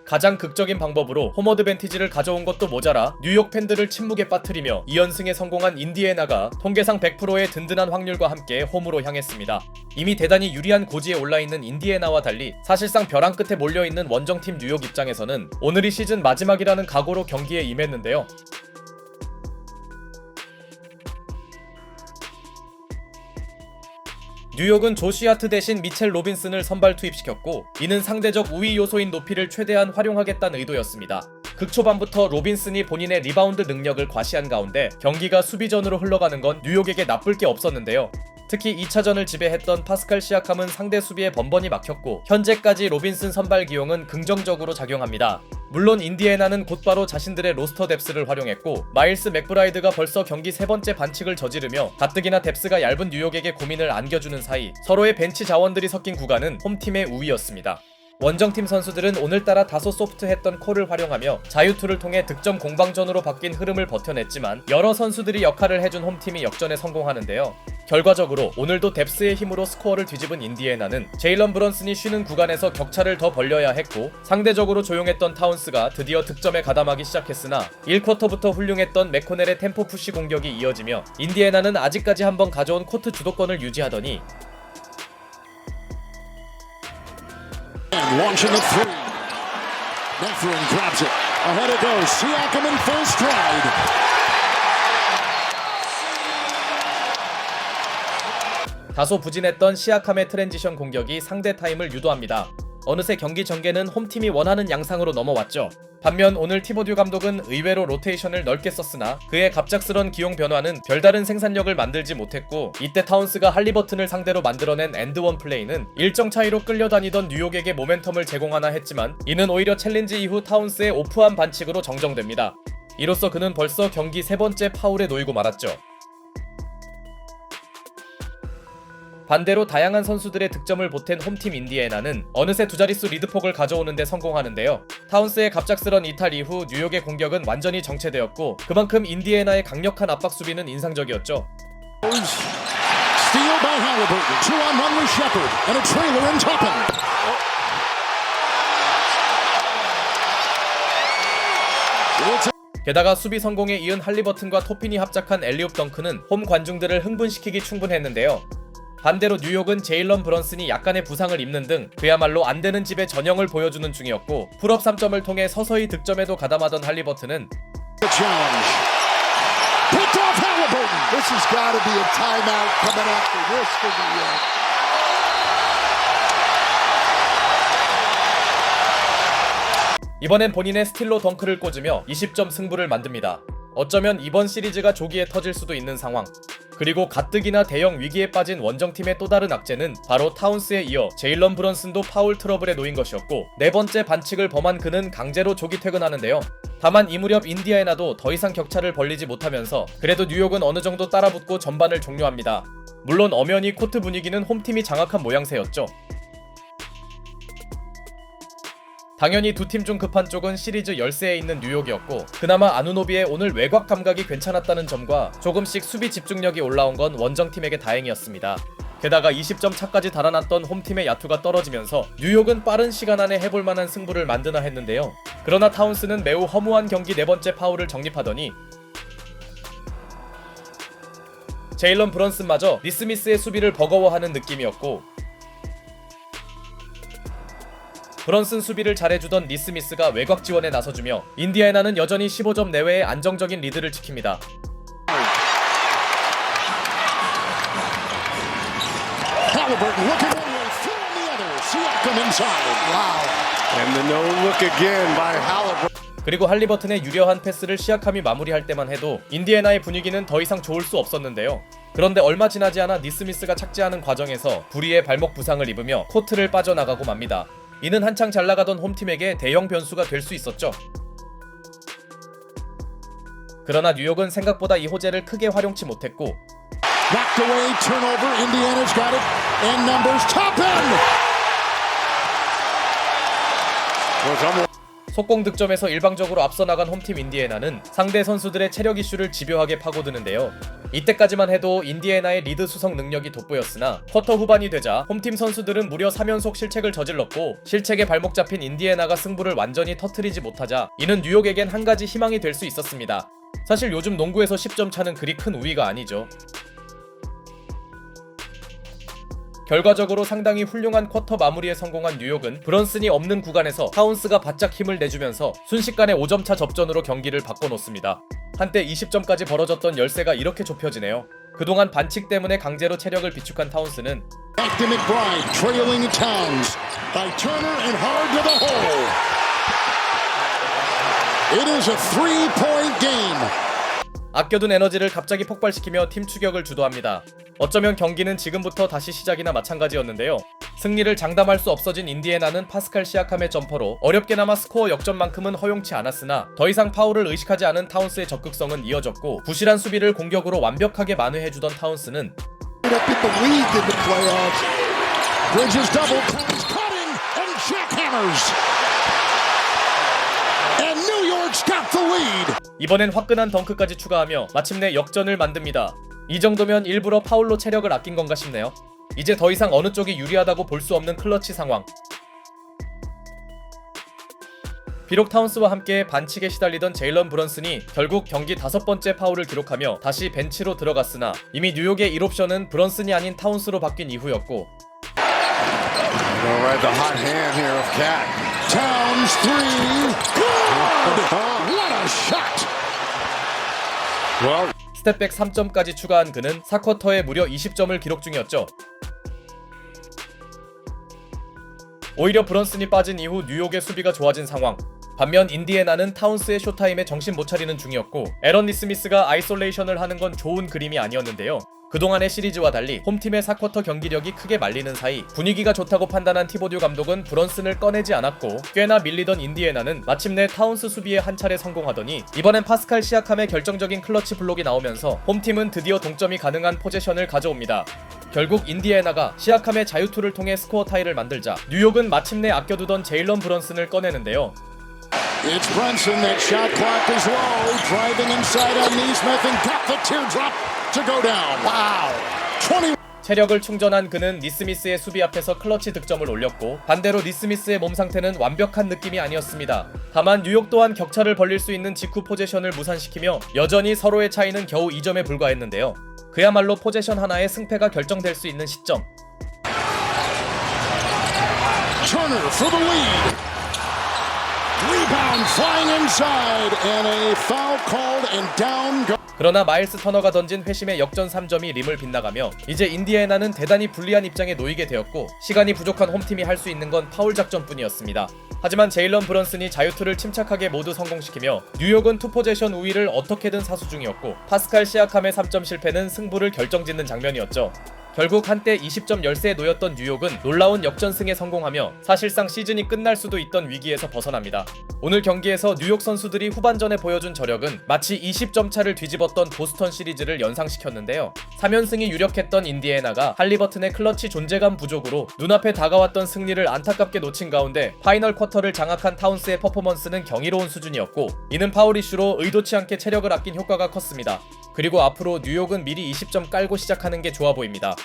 가장 극적인 방법으로 홈 어드밴티지를 가져온 것도 모자라 뉴욕 팬들을 침묵에 빠뜨리며 2연승에 성공한 인디애나가 통계상 100%의 든든한 확률과 함께 홈으로 향했습니다. 이미 대단히 유리한 고지에 올라있는 인디애나와 달리 사실상 벼랑 끝에 몰려있는 원정팀 뉴욕 입장에서는 오늘이 시즌 마지막이라는 각오로 경기에 임했는데요. 뉴욕은 조시 하트 대신 미첼 로빈슨을 선발 투입시켰고, 이는 상대적 우위 요소인 높이를 최대한 활용하겠다는 의도였습니다. 극초반부터 로빈슨이 본인의 리바운드 능력을 과시한 가운데 경기가 수비전으로 흘러가는 건 뉴욕에게 나쁠 게 없었는데요. 특히 2차전을 지배했던 파스칼 시아캄은 상대 수비에 번번이 막혔고, 현재까지 로빈슨 선발 기용은 긍정적으로 작용합니다. 물론 인디애나는 곧바로 자신들의 로스터 뎁스를 활용했고, 마일스 맥브라이드가 벌써 경기 3번째 반칙을 저지르며 가뜩이나 뎁스가 얇은 뉴욕에게 고민을 안겨주는 사이 서로의 벤치 자원들이 섞인 구간은 홈팀의 우위였습니다. 원정팀 선수들은 오늘따라 다소 소프트했던 콜을 활용하며 자유투를 통해 득점 공방전으로 바뀐 흐름을 버텨냈지만 여러 선수들이 역할을 해준 홈팀이 역전에 성공하는데요. 결과적으로 오늘도 뎁스의 힘으로 스코어를 뒤집은 인디애나는 제일런 브런슨이 쉬는 구간에서 격차를 더 벌려야 했고, 상대적으로 조용했던 타운스가 드디어 득점에 가담하기 시작했으나 1쿼터부터 훌륭했던 맥코넬의 템포 푸시 공격이 이어지며 인디애나는 아직까지 한번 가져온 코트 주도권을 유지하더니 Launching it through. Mathurin grabs it. Ahead it goes. Siakam in full stride. 다소 부진했던 시아캄의 트랜지션 공격이 상대 타임을 유도합니다. 어느새 경기 전개는 홈팀이 원하는 양상으로 넘어왔죠. 반면 오늘 티보듀 감독은 의외로 로테이션을 넓게 썼으나 그의 갑작스런 기용 변화는 별다른 생산력을 만들지 못했고, 이때 타운스가 할리버튼을 상대로 만들어낸 엔드원 플레이는 일정 차이로 끌려다니던 뉴욕에게 모멘텀을 제공하나 했지만 이는 오히려 챌린지 이후 타운스의 오프한 반칙으로 정정됩니다. 이로써 그는 벌써 경기 3번째 파울에 놓이고 말았죠. 반대로 다양한 선수들의 득점을 보탠 홈팀 인디애나는 어느새 두 자릿수 리드폭을 가져오는데 성공하는데요. 타운스의 갑작스런 이탈 이후 뉴욕의 공격은 완전히 정체되었고, 그만큼 인디애나의 강력한 압박 수비는 인상적이었죠. Steal by Halliburton. 2-on-1 with Shepard. And a trailer in Toppin. 게다가 수비 성공에 이은 할리버튼과 토핀이 합작한 엘리옵 덩크는 홈 관중들을 흥분시키기 충분했는데요. 반대로 뉴욕은 제일런 브런슨이 약간의 부상을 입는 등 그야말로 안되는 집의 전형을 보여주는 중이었고, 풀업 3점을 통해 서서히 득점에도 가담하던 할리버튼은 Picked off Halliburton. This has got to be a timeout coming after this for New York. 이번엔 본인의 스틸로 덩크를 꽂으며 20점 승부를 만듭니다. 어쩌면 이번 시리즈가 조기에 터질 수도 있는 상황. 그리고 가뜩이나 대형 위기에 빠진 원정팀의 또 다른 악재는 바로 타운스에 이어 제일런 브런슨도 파울 트러블에 놓인 것이었고, 4번째 반칙을 범한 그는 강제로 조기 퇴근하는데요. 다만 이 무렵 인디애나도 더 이상 격차를 벌리지 못하면서 그래도 뉴욕은 어느 정도 따라붙고 전반을 종료합니다. 물론 엄연히 코트 분위기는 홈팀이 장악한 모양새였죠. 당연히 두 팀 중 급한 쪽은 시리즈 열세에 있는 뉴욕이었고, 그나마 아누노비의 오늘 외곽 감각이 괜찮았다는 점과 조금씩 수비 집중력이 올라온 건 원정팀에게 다행이었습니다. 게다가 20점 차까지 달아났던 홈팀의 야투가 떨어지면서 뉴욕은 빠른 시간 안에 해볼만한 승부를 만드나 했는데요. 그러나 타운스는 매우 허무한 경기 4번째 파울을 정립하더니 제일런 브런슨마저 니스미스의 수비를 버거워하는 느낌이었고, 브런슨 수비를 잘해주던 니스미스가 외곽 지원에 나서주며 인디애나는 여전히 15점 내외의 안정적인 리드를 지킵니다. Halliburton looking one way, feeling the other. Siakam inside. Wow. And the no look again by Halliburton. 그리고 할리버튼의 유려한 패스를 시아캄이 마무리할 때만 해도 인디애나의 분위기는 더 이상 좋을 수 없었는데요. 그런데 얼마 지나지 않아 니스미스가 착지하는 과정에서 불의의 발목 부상을 입으며 코트를 빠져나가고 맙니다. 이는 한창 잘나가던 홈팀에게 대형 변수가 될 수 있었죠. 그러나 뉴욕은 생각보다 이 호재를 크게 활용치 못했고, Knocked away, turnover. Indiana's got it. And numbers. Toppin. 속공 득점에서 일방적으로 앞서 나간 홈팀 인디애나는 상대 선수들의 체력 이슈를 집요하게 파고드는데요. 이때까지만 해도 인디애나의 리드 수성 능력이 돋보였으나 쿼터 후반이 되자 홈팀 선수들은 무려 3연속 실책을 저질렀고 실책에 발목 잡힌 인디애나가 승부를 완전히 터트리지 못하자 이는 뉴욕에겐 한 가지 희망이 될 수 있었습니다. 사실 요즘 농구에서 10점 차는 그리 큰 우위가 아니죠. 결과적으로 상당히 훌륭한 쿼터 마무리에 성공한 뉴욕은 브런슨이 없는 구간에서 타운스가 바짝 힘을 내주면서 순식간에 5점차 접전으로 경기를 바꿔놓습니다. 한때 20점까지 벌어졌던 열세가 이렇게 좁혀지네요. 그동안 반칙 때문에 강제로 체력을 비축한 타운스는 Back to McBride, trailing Towns by Turner and hard to the hole. It is a 3-point game. 아껴둔 에너지를 갑자기 폭발시키며 팀 추격을 주도합니다. 어쩌면 경기는 지금부터 다시 시작이나 마찬가지였는데요. 승리를 장담할 수 없어진 인디애나는 파스칼 시아캄의 점퍼로 어렵게나마 스코어 역전만큼은 허용치 않았으나 더 이상 파울을 의식하지 않은 타운스의 적극성은 이어졌고 부실한 수비를 공격으로 완벽하게 만회해주던 타운스는 Up in the league in the playoffs. Bridges double, Towns cutting and jackhammers. And New York's got the lead. 이번엔 화끈한 덩크까지 추가하며 마침내 역전을 만듭니다. 이 정도면 일부러 파울로 체력을 아낀 건가 싶네요. 이제 더 이상 어느 쪽이 유리하다고 볼 수 없는 클러치 상황. 비록 타운스와 함께 반칙에 시달리던 제일런 브런슨이 결국 경기 5번째 파울을 기록하며 다시 벤치로 들어갔으나 이미 뉴욕의 1옵션은 브런슨이 아닌 타운스로 바뀐 이후였고 Gonna ride the hot hand here of Cat. Towns 3. Good. What a shot. Well, 스텝백 3점까지 추가한 그는 4쿼터에 무려 20점을 기록 중이었죠. 오히려 브런슨이 빠진 이후 뉴욕의 수비가 좋아진 상황. 반면 인디애나는 타운스의 쇼타임에 정신 못 차리는 중이었고 에런 니스미스가 아이솔레이션을 하는 건 좋은 그림이 아니었는데요. 그동안의 시리즈와 달리 홈팀의 4쿼터 경기력이 크게 말리는 사이 분위기가 좋다고 판단한 티보듀 감독은 브런슨을 꺼내지 않았고 꽤나 밀리던 인디애나는 마침내 타운스 수비에 한 차례 성공하더니 이번엔 파스칼 시아캄의 결정적인 클러치 블록이 나오면서 홈팀은 드디어 동점이 가능한 포지션을 가져옵니다. 결국 인디애나가 시아캄의 자유투를 통해 스코어 타이를 만들자 뉴욕은 마침내 아껴두던 제일런 브런슨을 꺼내는데요. It's Brunson. That shot clock is low. Driving inside on Neesmith and got the teardrop to go down. Wow. 20. 체력을 충전한 그는 니스미스의 수비 앞에서 클러치 득점을 올렸고 반대로 니스미스의 몸 상태는 완벽한 느낌이 아니었습니다. 다만 뉴욕 또한 격차를 벌릴 수 있는 직후 포제션을 무산시키며 여전히 서로의 차이는 겨우 2점에 불과했는데요. 그야말로 포제션 하나에 승패가 결정될 수 있는 시점. Turner for the lead. Rebound flying inside and a foul called and down go. 그러나 마일스 터너가 던진 회심의 역전 3점이 림을 빗나가며 이제 인디애나는 대단히 불리한 입장에 놓이게 되었고 시간이 부족한 홈팀이 할 수 있는 건 파울 작전뿐이었습니다. 하지만 제일런 브런슨이 자유투를 침착하게 모두 성공시키며 뉴욕은 투포제션 우위를 어떻게든 사수 중이었고 파스칼 시아캄의 3점 실패는 승부를 결정짓는 장면이었죠. 결국 한때 20점 열세에 놓였던 뉴욕은 놀라운 역전승에 성공하며 사실상 시즌이 끝날 수도 있던 위기에서 벗어납니다. 오늘 경기에서 뉴욕 선수들이 후반전에 보여준 저력은 마치 20점 차를 뒤집었던 보스턴 시리즈를 연상시켰는데요. 3연승이 유력했던 인디애나가 할리버튼의 클러치 존재감 부족으로 눈앞에 다가왔던 승리를 안타깝게 놓친 가운데 파이널 쿼터를 장악한 타운스의 퍼포먼스는 경이로운 수준이었고 이는 파울 이슈로 의도치 않게 체력을 아낀 효과가 컸습니다. 그리고 앞으로 뉴욕은 미리 20점 깔고 시작하는 게 좋아 보입니다.